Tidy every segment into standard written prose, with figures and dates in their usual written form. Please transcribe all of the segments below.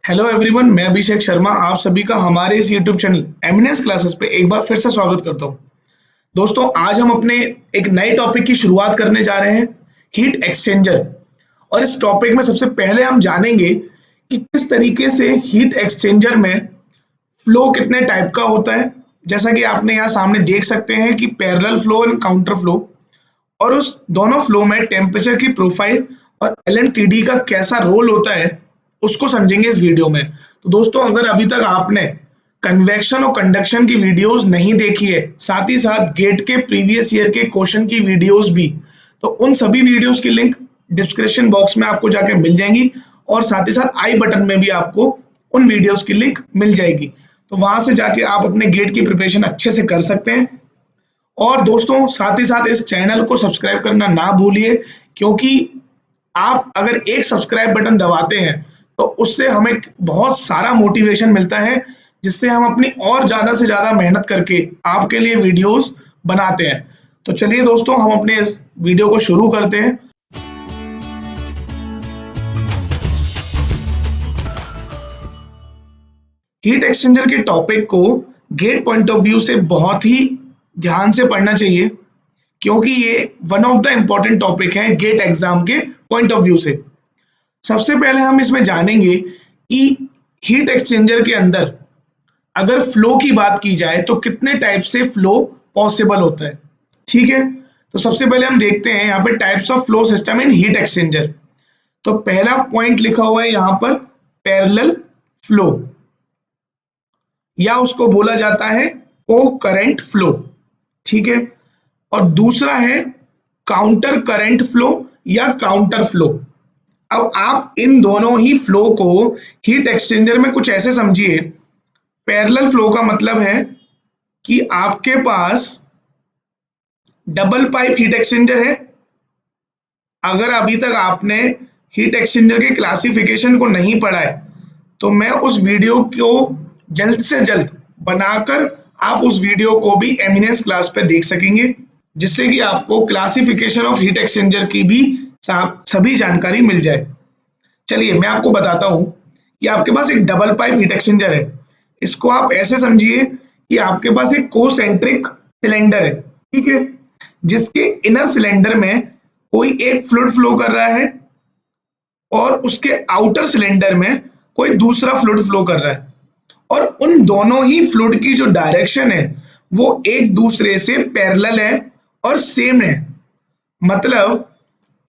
Hello everyone, मैं अभिषेक शर्मा आप सभी का हमारे इस यूट्यूब चैनल एमिनेंस क्लासेस पे एक बार फिर से स्वागत करता हूँ। दोस्तों, आज हम अपने एक नए टॉपिक की शुरुआत करने जा रहे हैं, हीट एक्सचेंजर। और इस टॉपिक में सबसे पहले हम जानेंगे कि किस तरीके से हीट एक्सचेंजर में फ्लो कितने टाइप का होता है। जैसा कि आपने यहाँ सामने देख सकते हैं कि parallel flow and counter flow, और उस दोनों फ्लो में टेम्परेचर की प्रोफाइल और एलएमटीडी का कैसा रोल होता है उसको समझेंगे इस वीडियो में। तो दोस्तों, अगर अभी तक आपने कन्वेक्शन और कंडक्शन की वीडियोस नहीं देखी है, साथ ही साथ गेट के प्रीवियस ईयर के क्वेश्चन की वीडियोस भी, तो उन सभी वीडियोस की लिंक डिस्क्रिप्शन बॉक्स में आपको जाके मिल जाएंगी, और साथ ही साथ आई बटन में भी आपको उन वीडियोस की लिंक मिल जाएगी। तो वहां से जाके आप अपने गेट की प्रिपरेशन अच्छे से कर सकते हैं। और दोस्तों, साथ ही साथ इस चैनल को सब्सक्राइब करना ना भूलिए, क्योंकि आप अगर एक सब्सक्राइब बटन दबाते हैं तो उससे हमें बहुत सारा मोटिवेशन मिलता है, जिससे हम अपनी और ज्यादा से ज्यादा मेहनत करके आपके लिए वीडियोस बनाते हैं। तो चलिए दोस्तों, हम अपने इस वीडियो को शुरू करते हैं। हीट एक्सचेंजर के टॉपिक को गेट पॉइंट ऑफ व्यू से बहुत ही ध्यान से पढ़ना चाहिए, क्योंकि ये one of the important topic है गेट एग्जाम के पॉइंट ऑफ व्यू से। सबसे पहले हम इसमें जानेंगे कि हीट एक्सचेंजर के अंदर अगर फ्लो की बात की जाए तो कितने टाइप से फ्लो पॉसिबल होता है। ठीक है, तो सबसे पहले हम देखते हैं यहाँ पे types of flow system in heat exchanger. तो पहला पॉइंट लिखा हुआ है यहाँ पर पैरेलल फ्लो, या उसको बोला जाता है को करंट फ्लो। ठीक है, और दूसरा है काउंटर करंट फ्लो या काउंटर फ्लो। अब आप इन दोनों ही फ्लो को हीट एक्सचेंजर में कुछ ऐसे समझिए। पैरेलल फ्लो का मतलब है कि आपके पास डबल पाइप हीट एक्सचेंजर है। अगर अभी तक आपने हीट एक्सचेंजर के क्लासिफिकेशन को नहीं पढ़ा है, तो मैं उस वीडियो को जल्द से जल्द बनाकर आप उस वीडियो को भी एमिनेंस क्लास पे देख सकेंगे, जिससे कि आपको क्लासिफिकेशन ऑफ हीट एक्सचेंजर की भी सभी जानकारी मिल जाए। चलिए मैं आपको बताता हूं कि आपके पास एक डबल पाइप हीट एक्सचेंजर है। इसको आप ऐसे समझिए कि आपके पास एक कोसेंट्रिक सिलेंडर है, ठीक है, जिसके इनर सिलेंडर में कोई एक फ्लूइड फ्लो कर रहा है और उसके आउटर सिलेंडर में कोई दूसरा फ्लूइड फ्लो कर रहा है, और उन दोनों ही फ्लूइड की जो डायरेक्शन है वो एक दूसरे से पैरेलल है और सेम है। मतलब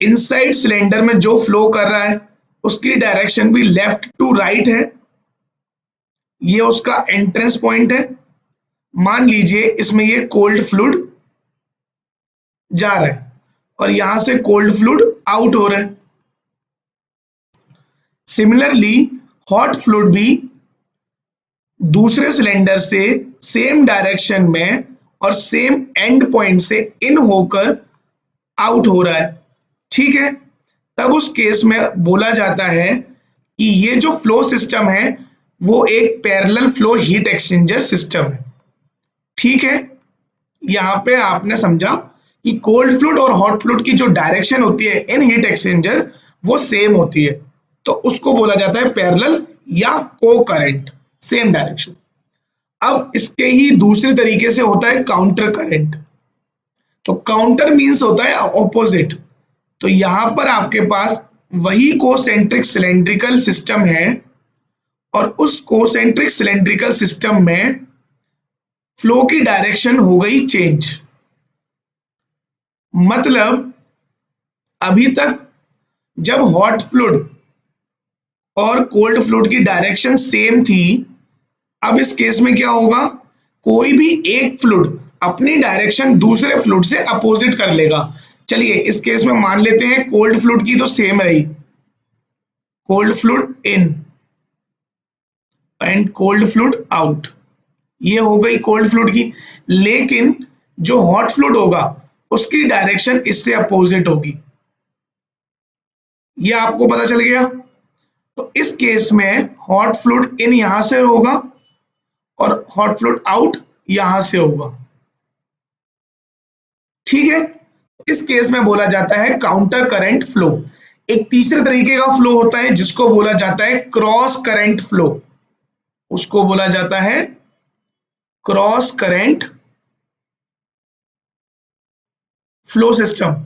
इनसाइड सिलेंडर में जो फ्लो कर रहा है उसकी डायरेक्शन भी लेफ्ट टू राइट है। ये उसका एंट्रेंस पॉइंट है। मान लीजिए इसमें ये कोल्ड फ्लूइड जा रहा है और यहां से कोल्ड फ्लूइड आउट हो रहा है। सिमिलरली हॉट फ्लूइड भी दूसरे सिलेंडर से सेम डायरेक्शन में और सेम एंड पॉइंट से इन होकर आउट हो रहा है। ठीक है, तब उस केस में बोला जाता है कि ये जो फ्लो सिस्टम है वो एक parallel flow heat exchanger system है। ठीक है, यहां पे आपने समझा कि कोल्ड फ्लूइड और हॉट फ्लूइड की जो डायरेक्शन होती है इन हीट एक्सचेंजर वो सेम होती है, तो उसको बोला जाता है पैरेलल या को करंट, सेम डायरेक्शन। अब इसके ही दूसरे तरीके से होता है काउंटर करंट। तो काउंटर मींस होता है ऑपोजिट। तो यहां पर आपके पास वही कोसेंट्रिक सिलेंड्रिकल सिस्टम है और उस कोसेंट्रिक सिलेंड्रिकल सिस्टम में फ्लो की डायरेक्शन हो गई चेंज। मतलब अभी तक जब हॉट फ्लूइड और कोल्ड फ्लूइड की डायरेक्शन सेम थी, अब इस केस में क्या होगा, कोई भी एक फ्लूइड अपनी डायरेक्शन दूसरे फ्लूइड से अपोजिट कर लेगा। चलिए इस केस में मान लेते हैं कोल्ड फ्लूइड की तो सेम रही, cold fluid in and cold fluid out, ये हो गई कोल्ड फ्लूइड की। लेकिन जो हॉट फ्लूइड होगा उसकी डायरेक्शन इससे अपोजिट होगी। ये आपको पता चल गया। तो इस केस में हॉट फ्लूइड इन यहां से होगा और हॉट फ्लूइड आउट यहां से होगा। ठीक है, इस केस में बोला जाता है काउंटर करंट फ्लो। एक तीसरे तरीके का फ्लो होता है जिसको बोला जाता है क्रॉस करंट फ्लो, उसको बोला जाता है क्रॉस करंट फ्लो सिस्टम।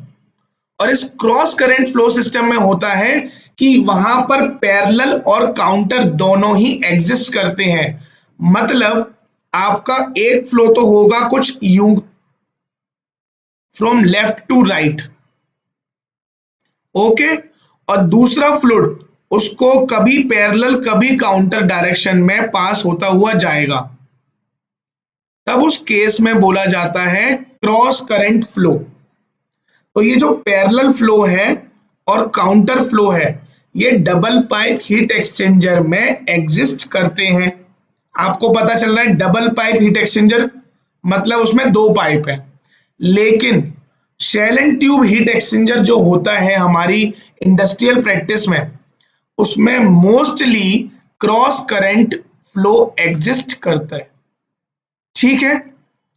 और इस क्रॉस करंट फ्लो सिस्टम में होता है कि वहां पर पैरेलल और काउंटर दोनों ही एग्जिस्ट करते हैं। मतलब आपका एक फ्लो तो होगा कुछ यूं, from left to right, okay, और दूसरा फ्लूइड उसको कभी पैरेलल कभी काउंटर डायरेक्शन में पास होता हुआ जाएगा, तब उस केस में बोला जाता है क्रॉस करंट फ्लो। तो ये जो पैरेलल फ्लो है और काउंटर फ्लो है, ये डबल पाइप हीट एक्सचेंजर में एग्जिस्ट करते हैं। आपको पता चल रहा है डबल पाइप हीट एक्सचेंजर मतलब उसमें दो पाइप है, लेकिन shell and tube heat exchanger जो होता है हमारी इंडस्ट्रियल प्रैक्टिस में, उसमें mostly cross current flow exist करता है। ठीक है,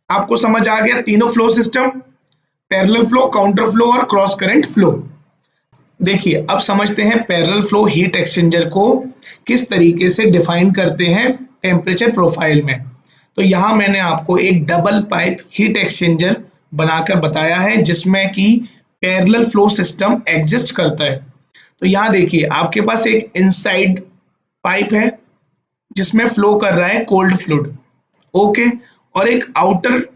आपको समझ आ गया तीनों flow system, parallel flow, counter flow और क्रॉस करंट फ्लो। देखिए अब समझते हैं पैरेलल फ्लो हीट एक्सचेंजर को किस तरीके से डिफाइन करते हैं टेम्परेचर प्रोफाइल में। तो यहां मैंने आपको एक डबल पाइप हीट एक्सचेंजर बनाकर बताया है जिसमें कि पैरेलल फ्लो सिस्टम एग्जिस्ट करता है। तो यहाँ देखिए आपके पास एक इनसाइड पाइप है जिसमें फ्लो कर रहा है कोल्ड फ्लूइड, ओके, और एक आउटर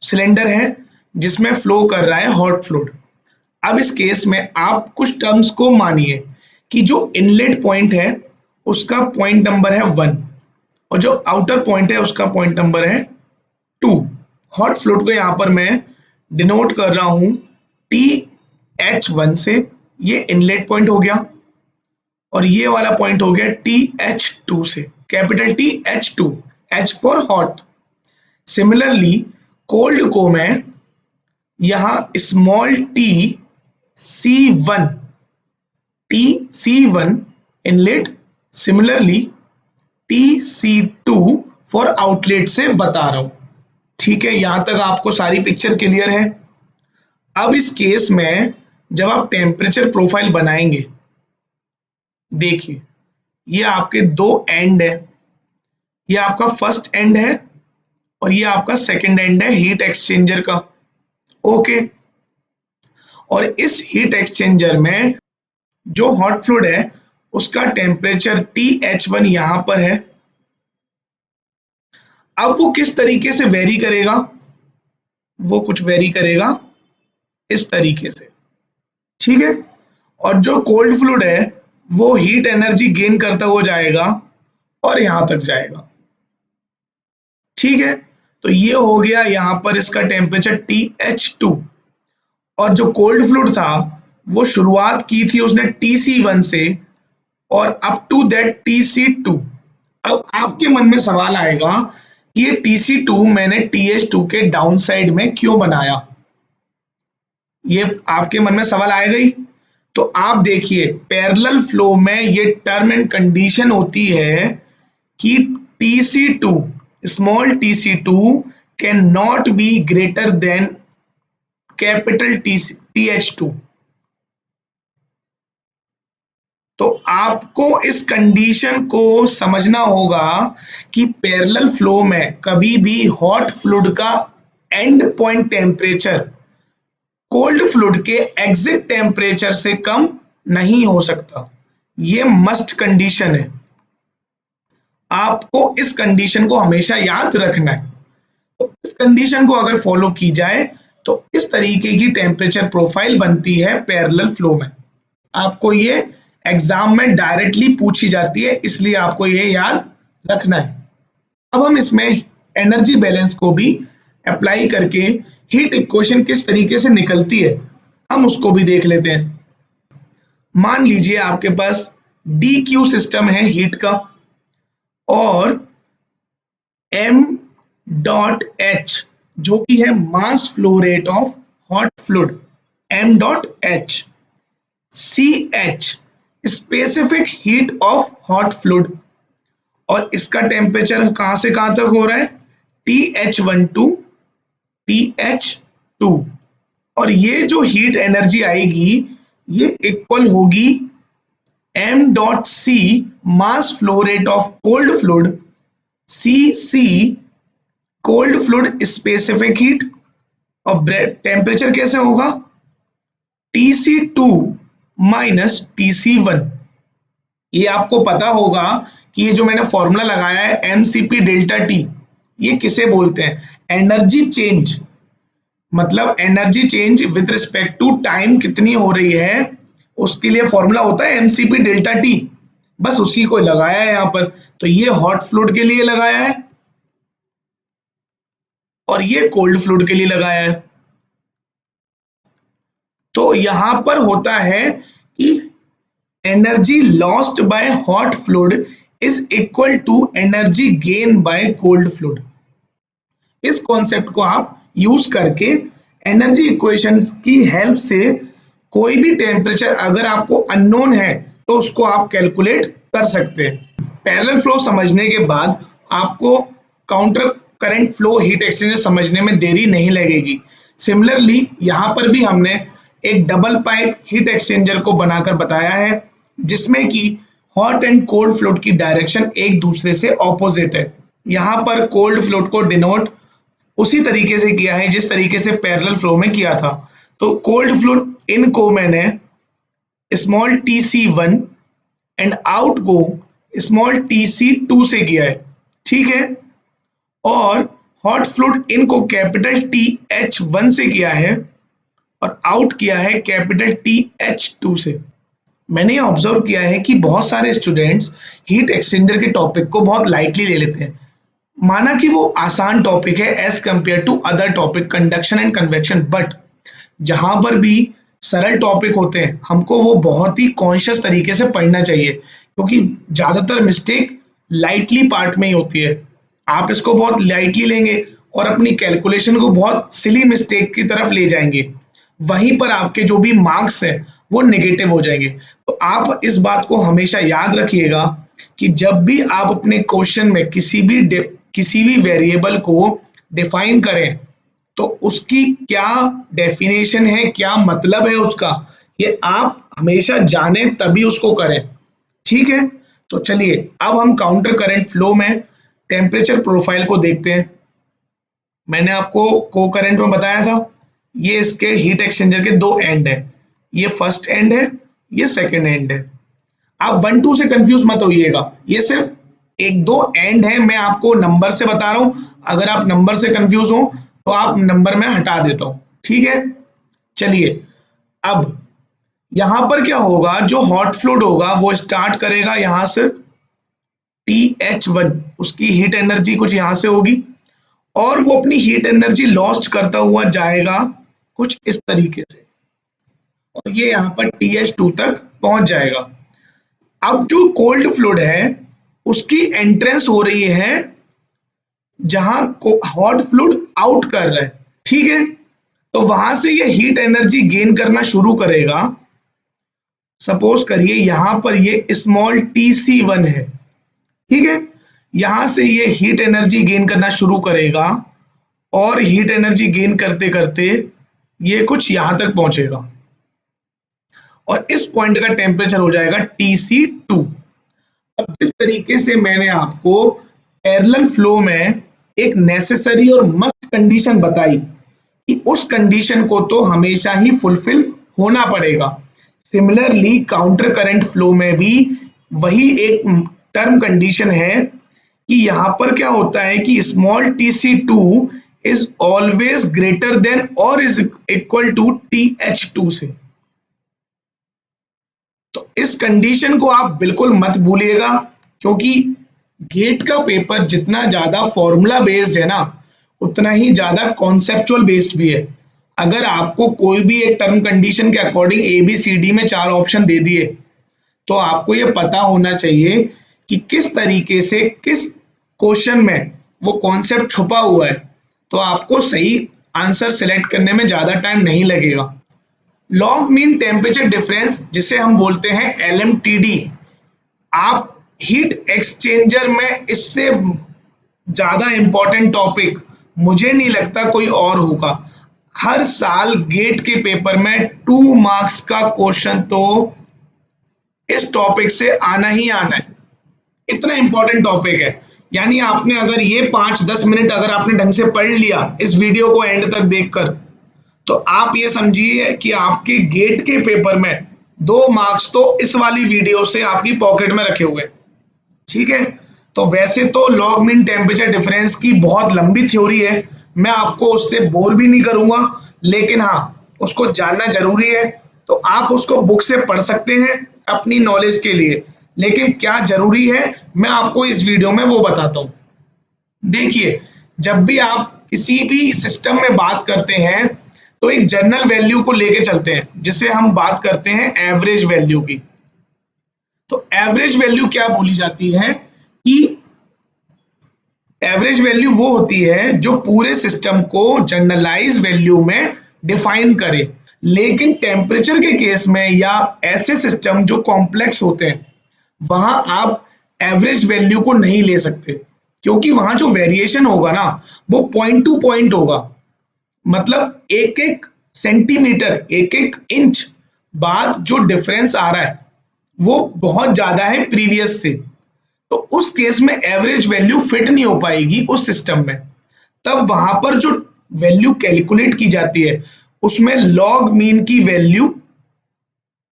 सिलेंडर है जिसमें फ्लो कर रहा है हॉट फ्लूइड। अब इस केस में आप कुछ टर्म्स को मानिए कि जो इनलेट पॉइंट है उसका पॉइंट नंबर है 1 और जो आउटर पॉइंट है उसका पॉइंट नंबर है 2। हॉट फ्लूइड को यहाँ पर मैं डिनोट कर रहा हूं TH1 से, ये इनलेट पॉइंट हो गया, और ये वाला पॉइंट हो गया TH2 से, capital TH2, H for hot. Similarly cold को मैं यहां small t C1, TC1 inlet, similarly TC2 for outlet से बता रहा हूं। ठीक है, यहां तक आपको सारी पिक्चर क्लियर है। अब इस केस में जब आप टेम्परेचर प्रोफाइल बनाएंगे, देखिए ये आपके दो एंड है, ये आपका फर्स्ट एंड है और ये आपका सेकंड एंड है हीट एक्सचेंजर का, ओके। और इस हीट एक्सचेंजर में जो हॉट फ्लूइड है उसका टेम्परेचर TH1 यहां पर है। अब वो किस तरीके से वेरी करेगा, वो कुछ वेरी करेगा इस तरीके से, ठीक है। और जो कोल्ड फ्लूइड है वो हीट एनर्जी गेन करता हुआ जाएगा और यहां तक जाएगा, ठीक है। तो ये हो गया यहां पर इसका टेम्परेचर TH2, और जो कोल्ड फ्लूइड था वो शुरुआत की थी उसने TC1 से और अप टू दैट TC2। अब आपके मन में सवाल आएगा ये TC2 मैंने TH2 के डाउन साइड में क्यों बनाया, ये आपके मन में सवाल आएगा ही। तो आप देखिए पैरेलल फ्लो में ये टर्म एंड कंडीशन होती है कि TC2, small TC2 can not be greater than capital TH2। तो आपको इस कंडीशन को समझना होगा कि पैरेलल फ्लो में कभी भी हॉट फ्लूइड का and point temperature cold fluid के एग्जिट टेम्परेचर से कम नहीं हो सकता, ये मस्ट कंडीशन है। आपको इस कंडीशन को हमेशा याद रखना है। तो इस कंडीशन को अगर फॉलो की जाए तो इस तरीके की टेम्परेचर प्रोफाइल बनती है पैरेलल फ्लो में। आपको ये एग्जाम में डायरेक्टली पूछी जाती है, इसलिए आपको ये याद रखना है। अब हम इसमें एनर्जी बैलेंस को भी अप्लाई करके हीट इक्वेशन किस तरीके से निकलती है हम उसको भी देख लेते हैं। मान लीजिए आपके पास DQ सिस्टम है हीट का और m.h जो कि है mass flow rate of hot fluid, m.h, CH specific heat of hot fluid, और इसका टेम्परेचर कहां से कहां तक हो रहा है TH1 टू TH2। और ये जो हीट एनर्जी आएगी ये इक्वल होगी m dot c mass flow rate of cold fluid, c cold fluid specific heat, और टेम्परेचर कैसे होगा Tc2 माइनस Tc1। ये आपको पता होगा कि ये जो मैंने फॉर्मूला लगाया है mCp डेल्टा T, ये किसे बोलते हैं एनर्जी चेंज, मतलब energy change with respect to time कितनी हो रही है उसके लिए फॉर्मूला होता है mCp डेल्टा T। बस उसी को लगाया है यहाँ पर। तो ये हॉट फ्लूइड के लिए लगाया है और ये कोल्ड फ्लूइड के लिए लगाया है। तो यहां पर होता है कि energy lost by hot fluid is equal to energy gain by cold fluid. इस कॉन्सेप्ट को आप यूज करके एनर्जी इक्वेशन की हेल्प से कोई भी टेम्परेचर अगर आपको अननोन है तो उसको आप कैलकुलेट कर सकते हैं। पैरेलल फ्लो समझने के बाद आपको counter current flow heat exchanger समझने में देरी नहीं लगेगी। सिमिलरली यहाँ पर भी हमने एक डबल पाइप हीट एक्सचेंजर को बनाकर बताया है जिसमें कि हॉट एंड कोल्ड फ्लूइड की डायरेक्शन एक दूसरे से ऑपोजिट है। यहाँ पर कोल्ड फ्लूइड को डिनोट उसी तरीके से किया है जिस तरीके से पैरेलल फ्लो में किया था। तो कोल्ड फ्लूइड इन को मैंने स्मॉल tc1 एंड आउट को स्मॉल tc2 से किया है, ठीक है। और हॉट फ्लूइड इन को कैपिटल TH1 से किया है और आउट किया है कैपिटल TH2 से। मैंने ऑब्जर्व किया है कि बहुत सारे स्टूडेंट्स हीट एक्सचेंजर के टॉपिक को बहुत लाइटली ले लेते हैं, माना कि वो आसान टॉपिक है as compare to other topic conduction and convection, but जहां पर भी सरल टॉपिक होते हैं हमको वो बहुत ही कॉन्शियस तरीके से पढ़ना चाहिए क्योंकि ज्यादातर मिस्टेक लाइटली पार्ट में ही होती है। आप इसको बहुत लाइटली लेंगे और अपनी कैलकुलेशन को बहुत सिली मिस्टेक की तरफ ले जाएंगे, वहीं पर आपके जो भी मार्क्स है वो नेगेटिव हो जाएंगे। तो आप इस बात को हमेशा याद रखिएगा कि जब भी आप अपने क्वेश्चन में किसी भी वेरिएबल को डिफाइन करें तो उसकी क्या डेफिनेशन है, क्या मतलब है उसका, ये आप हमेशा जानें तभी उसको करें, ठीक है। तो चलिए अब हम काउंटर करंट फ्लो में टेम्परेचर प्रोफाइल को देखते हैं। मैंने आपको को करंट में बताया था ये इसके हीट एक्सचेंजर के दो एंड है, ये फर्स्ट एंड है, ये सेकंड एंड है। आप 1 2 से कंफ्यूज मत होइएगा, ये सिर्फ एक दो एंड है, मैं आपको नंबर से बता रहा हूं। अगर आप नंबर से कंफ्यूज हो तो आप नंबर में हटा देता हूं, ठीक है। चलिए अब यहां पर क्या होगा, जो हॉट फ्लूइड होगा वो स्टार्ट करेगा यहां से TH1, उसकी हीट एनर्जी कुछ यहां से होगी और वो अपनी हीट एनर्जी लॉस्ट करता हुआ जाएगा कुछ इस तरीके से और ये यहां पर TH2 तक पहुंच जाएगा। अब जो कोल्ड फ्लूइड है उसकी एंट्रेंस हो रही है जहां हॉट फ्लूइड आउट कर रहा है, ठीक है। तो वहां से ये हीट एनर्जी गेन करना शुरू करेगा। सपोज करिए यहां पर ये स्मॉल tc1 है, ठीक है। यहां से ये हीट एनर्जी गेन करना शुरू करेगा और हीट एनर्जी गेन करते करते ये कुछ यहां तक पहुंचेगा और इस पॉइंट का टेम्परेचर हो जाएगा Tc2। अब जिस तरीके से मैंने आपको पैरेलल फ्लो में एक नेसेसरी और मस्ट कंडीशन बताई कि उस कंडीशन को तो हमेशा ही फुलफिल होना पड़ेगा, सिमिलरली काउंटर करंट फ्लो में भी वही एक टर्म कंडीशन है कि यहां पर क्या होता है कि small tc2 is always greater then और इज इक्वल टू TH2 से। तो इस कंडीशन को आप बिल्कुल मत भूलिएगा क्योंकि गेट का पेपर जितना ज्यादा फॉर्मूला बेस्ड है ना उतना ही ज्यादा कॉन्सेप्चुअल बेस्ड भी है। अगर आपको कोई भी एक टर्म कंडीशन के अकॉर्डिंग ABCD में 4 ऑप्शन दे दिए तो आपको ये पता होना चाहिए कि किस तरीके से किस क्वेश्चन में वो कॉन्सेप्ट छुपा हुआ है, तो आपको सही आंसर सिलेक्ट करने में ज्यादा टाइम नहीं लगेगा। लॉन्ग मीन टेम्परेचर डिफरेंस जिसे हम बोलते हैं LMTD, आप हीट एक्सचेंजर में इससे ज्यादा इंपॉर्टेंट टॉपिक मुझे नहीं लगता कोई और होगा। हर साल गेट के पेपर में 2 मार्क्स का क्वेश्चन तो इस टॉपिक से आना ही आना है। इतना इंपॉर्टेंट टॉपिक है। यानी आपने अगर ये 5-10 मिनट अगर आपने ढंग से पढ़ लिया इस वीडियो को एंड तक देखकर, तो आप ये समझिए कि आपके गेट के पेपर में 2 मार्क्स तो इस वाली वीडियो से आपकी पॉकेट में रखे हुए। ठीक है, तो वैसे तो लॉग मीन टेम्परेचर डिफरेंस की बहुत लंबी थ्योरी है, मैं आपको उससे बोर भी नहीं करूंगा, लेकिन हाँ उसको जानना जरूरी है। तो आप उसको बुक से पढ़ सकते हैं अपनी नॉलेज के लिए, लेकिन क्या जरूरी है मैं आपको इस वीडियो में वो बताता हूँ। देखिए, जब भी आप किसी भी सिस्टम में बात करते हैं तो एक जनरल वैल्यू को लेके चलते हैं, जिसे हम बात करते हैं एवरेज वैल्यू की। तो एवरेज वैल्यू क्या बोली जाती है कि एवरेज वैल्यू वो होती है जो पूरे सिस्टम को जनरलाइज वैल्यू में डिफाइन करे। लेकिन टेम्परेचर के केस में या ऐसे सिस्टम जो कॉम्प्लेक्स होते हैं, वहां आप एवरेज वैल्यू को नहीं ले सकते, क्योंकि वहां जो वेरिएशन होगा ना वो पॉइंट टू पॉइंट होगा। मतलब एक एक सेंटीमीटर, एक एक इंच बाद जो डिफरेंस आ रहा है वो बहुत ज्यादा है प्रीवियस से। तो उस केस में एवरेज वैल्यू फिट नहीं हो पाएगी उस सिस्टम में। तब वहां पर जो वैल्यू कैलकुलेट की जाती है उसमें लॉग मीन की वैल्यू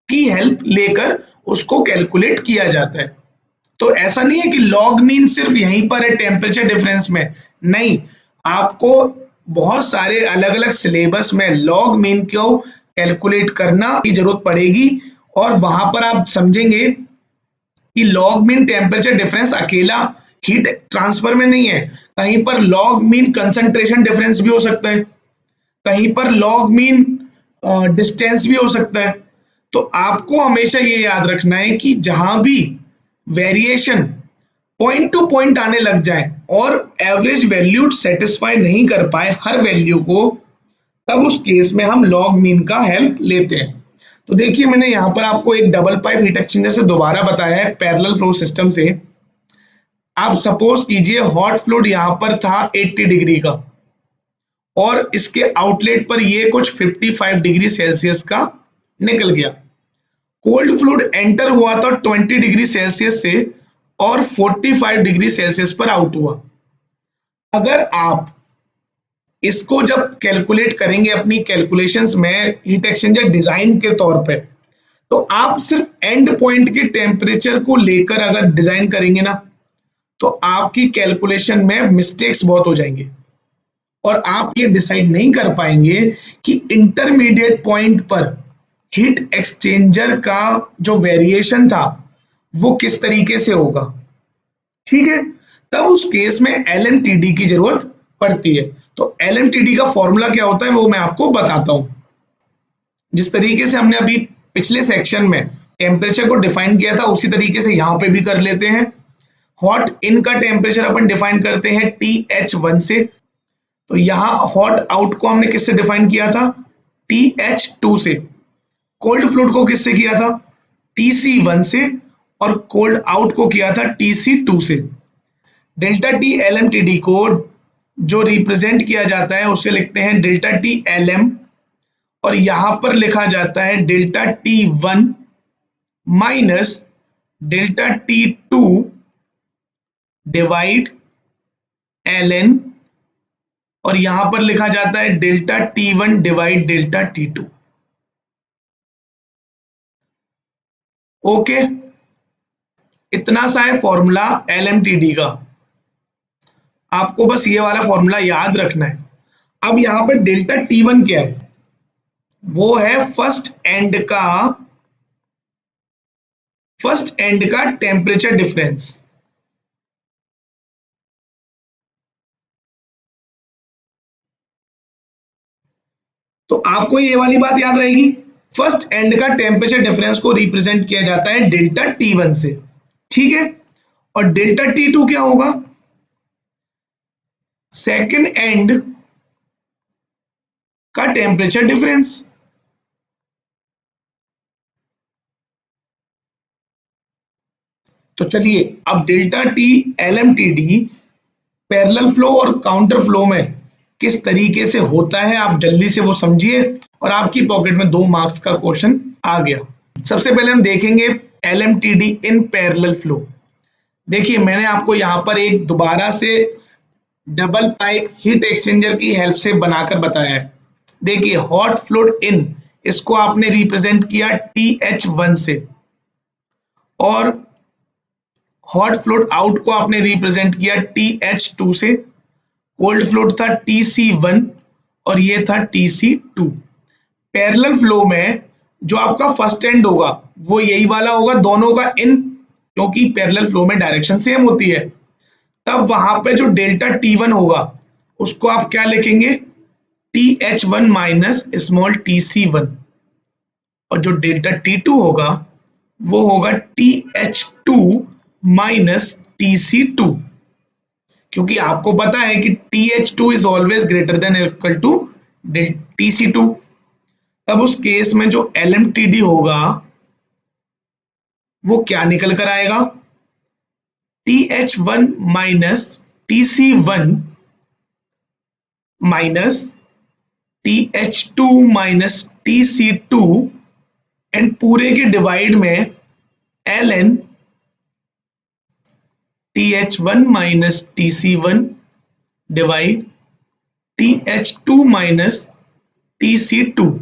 की हेल्प लेकर उसको कैलकुलेट किया जाता है। तो ऐसा नहीं है कि लॉग मीन सिर्फ यहीं पर है टेम्परेचर डिफरेंस में, नहीं, आपको बहुत सारे अलग अलग सिलेबस में लॉग मीन को कैलकुलेट करना की जरूरत पड़ेगी। और वहां पर आप समझेंगे कि लॉग मीन टेम्परेचर डिफरेंस अकेला हीट ट्रांसफर में नहीं है, कहीं पर लॉग मीन कंसंट्रेशन डिफरेंस भी हो सकता है, कहीं पर लॉग मीन डिस्टेंस भी हो सकता है। तो आपको हमेशा ये याद रखना है कि जहां भी वेरिएशन पॉइंट टू पॉइंट आने लग जाए और एवरेज वैल्यू सेटिस्फाई नहीं कर पाए हर वैल्यू को, तब उस केस में हम लॉग मीन का हेल्प लेते हैं। तो देखिए, मैंने यहाँ पर आपको एक डबल पाइप हीट एक्सचेंजर से दोबारा बताया है पैरेलल फ्लो सिस्टम से। आप सपोज कीजिए हॉट फ्लूइड यहाँ पर था 80 डिग्री का, और इसके आउटलेट पर ये कुछ 55 डिग्री सेल्सियस का निकल गया। कोल्ड फ्लूइड एंटर हुआ था 20 डिग्री सेल्सियस से और 45 डिग्री सेल्सियस पर आउट हुआ। अगर आप इसको जब कैलकुलेट करेंगे अपनी कैलकुलेशंस में हीट एक्सचेंजर डिजाइन के तौर पे, तो आप सिर्फ एंड पॉइंट के टेम्परेचर को लेकर अगर डिजाइन करेंगे ना, तो आपकी कैलकुलेशन में मिस्टेक्स बहुत हो जाएंगे और आप ये डिसाइड नहीं कर पाएंगे कि इंटरमीडिएट पॉइंट पर हीट एक्सचेंजर का जो वेरिएशन था वो किस तरीके से होगा। ठीक है, तब उस केस में एलएमटीडी की जरूरत पड़ती है। तो एलएमटीडी का फॉर्मूला क्या होता है वो मैं आपको बताता हूं। जिस तरीके से हमने अभी पिछले सेक्शन में टेम्परेचर को डिफाइन किया था उसी तरीके से यहां पे भी कर लेते हैं। हॉट इन का टेम्परेचर अपन डिफाइन करते हैं TH1 से। तो यहाँ हॉट आउट को हमने किससे डिफाइन किया था, TH2 से। कोल्ड फ्लूइड को किससे किया था, TC1 से। और कोल्ड आउट को किया था TC2 से। Delta T L M T D को जो रिप्रेजेंट किया जाता है उसे लिखते हैं डेल्टा टी एल एम, और यहां पर लिखा जाता है delta T1 minus delta T2 divide ln, और यहां पर लिखा जाता है delta T1 divide delta T2। Okay, इतना सा है फॉर्मूला LMTD का। आपको बस ये वाला फॉर्मूला याद रखना है। अब यहां पर डेल्टा T1 क्या है, वो है फर्स्ट एंड का टेम्परेचर डिफरेंस। तो आपको ये वाली बात याद रहेगी, फर्स्ट एंड का टेम्परेचर डिफरेंस को रिप्रेजेंट किया जाता है डेल्टा T1 से। ठीक है, और डेल्टा T2 क्या होगा, सेकेंड एंड का टेम्परेचर डिफरेंस। तो चलिए अब delta T L M T D parallel flow और काउंटर फ्लो में किस तरीके से होता है, आप जल्दी से वो समझिए और आपकी पॉकेट में 2 मार्क्स का क्वेश्चन आ गया। सबसे पहले हम देखेंगे LMTD इन पैरेलल फ्लो। देखिए मैंने आपको यहाँ पर एक दोबारा से डबल पाइप हीट एक्सचेंजर की हेल्प से बनाकर बताया है। देखिए हॉट फ्लूइड इन, इसको आपने रिप्रेजेंट किया TH1 से, और हॉट फ्लूइड आउट को आपने रिप्रेजेंट किया TH2 से, कोल्ड फ्लूइड था TC1 और ये था TC2। पैरेलल फ्लो में जो आपका फर्स्ट एंड होगा वो यही वाला होगा, दोनों का इन, क्योंकि पैरेलल फ्लो में डायरेक्शन सेम होती है। तब वहां पे जो डेल्टा T1 होगा उसको आप क्या लिखेंगे, TH1 माइनस स्मॉल TC1, और जो डेल्टा T2 होगा वो होगा TH2 माइनस TC2, क्योंकि आपको पता है कि TH2 is always greater than equal to TC2। तब उस केस में जो LMTD होगा वो क्या निकल कर आएगा, TH1 minus TC1 minus TH2 minus TC2 and पूरे के डिवाइड में ln TH1 minus TC1 divide TH2 minus TC2।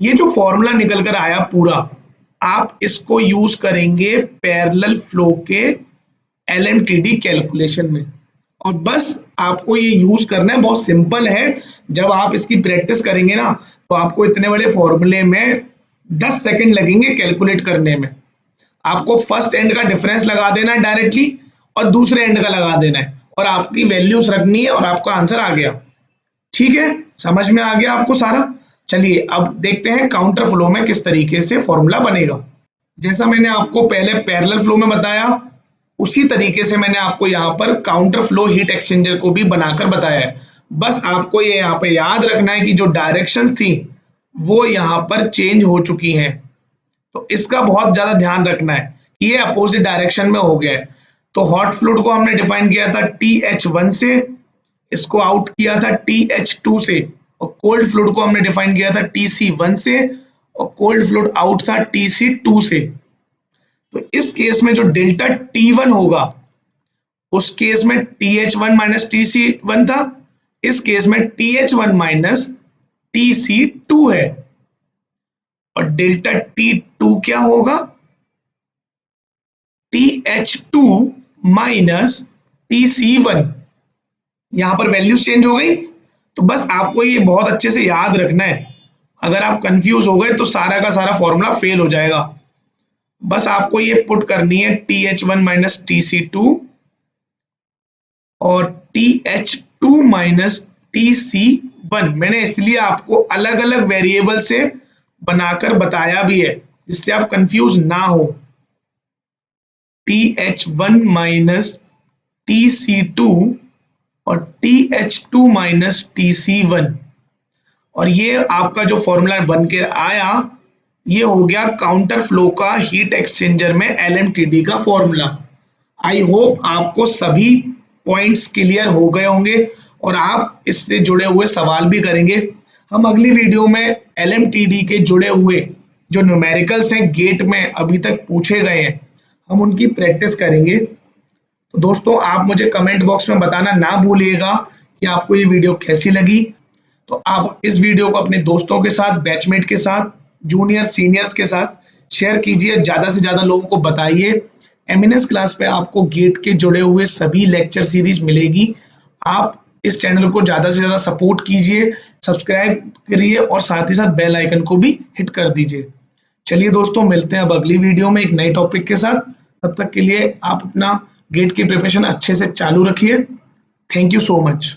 ये जो फॉर्मूला निकल कर आया पूरा, आप इसको यूज करेंगे पैरेलल फ्लो के LMTD कैलकुलेशन में, और बस आपको ये यूज करना है, बहुत सिंपल है। जब आप इसकी प्रैक्टिस करेंगे ना तो आपको इतने बड़े फॉर्मूले में 10 सेकंड लगेंगे कैलकुलेट करने में। आपको फर्स्ट एंड का डिफरेंस लगा देना है डायरेक्टली और दूसरे एंड का लगा देना है, और आपकी वैल्यूज रखनी है और आपका आंसर आ गया। ठीक है, समझ में आ गया आपको सारा। चलिए अब देखते हैं काउंटर फ्लो में किस तरीके से फॉर्मूला बनेगा। जैसा मैंने आपको पहले पैरेलल फ्लो में बताया, उसी तरीके से मैंने आपको यहाँ पर काउंटर फ्लो हीट एक्सचेंजर को भी बनाकर बताया है। बस आपको ये यहाँ पे याद रखना है कि जो डायरेक्शंस थी वो यहाँ पर चेंज हो चुकी हैं, तो इसका बहुत ज्यादा ध्यान रखना है कि ये अपोजिट डायरेक्शन में हो गया है। तो हॉट फ्लूइड को हमने डिफाइन किया था TH1 से, इसको आउट किया था TH2 से, और कोल्ड फ्लूइड को हमने डिफाइन किया था TC1 से, और कोल्ड फ्लूइड आउट था TC2 से। तो इस केस में जो डेल्टा T1 होगा उस केस में TH1 माइनस TC1 था, इस केस में TH1 माइनस TC2 है, और डेल्टा T2 क्या होगा, TH2 माइनस TC1। यहां पर वैल्यूज चेंज हो गई, तो बस आपको ये बहुत अच्छे से याद रखना है। अगर आप कंफ्यूज हो गए तो सारा का सारा फॉर्मूला फेल हो जाएगा। बस आपको ये पुट करनी है TH1 माइनस TC2 और TH2 माइनस TC1। मैंने इसलिए आपको अलग अलग वेरिएबल से बनाकर बताया भी है जिससे आप कंफ्यूज ना हो। TH1 माइनस TC2 और TH2 माइनस TC1, और ये आपका जो फॉर्मूला बन के आया ये हो गया काउंटर फ्लो का हीट एक्सचेंजर में LMTD का फॉर्मूला। आई होप आपको सभी पॉइंट्स क्लियर हो गए होंगे और आप इससे जुड़े हुए सवाल भी करेंगे। हम अगली वीडियो में LMTD के जुड़े हुए जो न्यूमेरिकल्स हैं गेट में अभी तक पूछे गए हैं, हम उनकी प्रैक्टिस करेंगे। तो दोस्तों आप मुझे कमेंट बॉक्स में बताना ना भूलिएगा कि आपको ये वीडियो कैसी लगी। तो आप इस वीडियो को अपने दोस्तों के साथ, बैचमेट के साथ, जूनियर सीनियर्स के साथ शेयर कीजिए, ज्यादा से ज्यादा लोगों को बताइए। एमिनेंस क्लास पे आपको गेट के जुड़े हुए सभी लेक्चर सीरीज मिलेगी। आप इस चैनल को ज्यादा से ज्यादा सपोर्ट कीजिए, सब्सक्राइब करिए और साथ ही साथ बेल आइकन को भी हिट कर दीजिए। चलिए दोस्तों मिलते हैं अब अगली वीडियो में एक नए टॉपिक के साथ। तब तक के लिए आप अपना गेट की प्रिपरेशन अच्छे से चालू रखिए। Thank you so much.